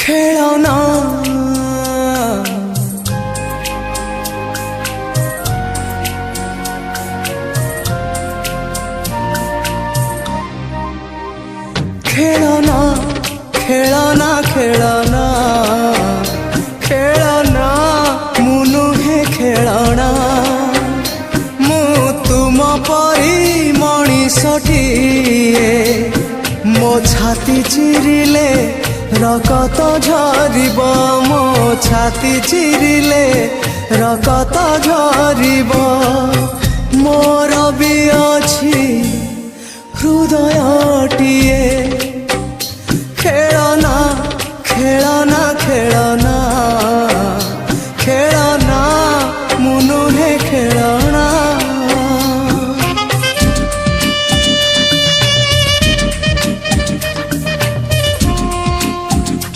ଖେଳନା ଖେଳନା ଖେଳନା ଖେଳନା ଖେଳନା ମୁଁ ନୁହେଁ ଖେଳଣା ମୁଁ ତୁମ ପରି ମଣିଷଟିଏ ମୋ ଛାତି ଚିରିଲେ ରକତ ଝରିବ ମୋ ଛାତି ଚିରିଲେ ରକତ ଝରିବ ମୋର ବି ଅଛି ହୃଦୟଟିଏ ଖେଳନା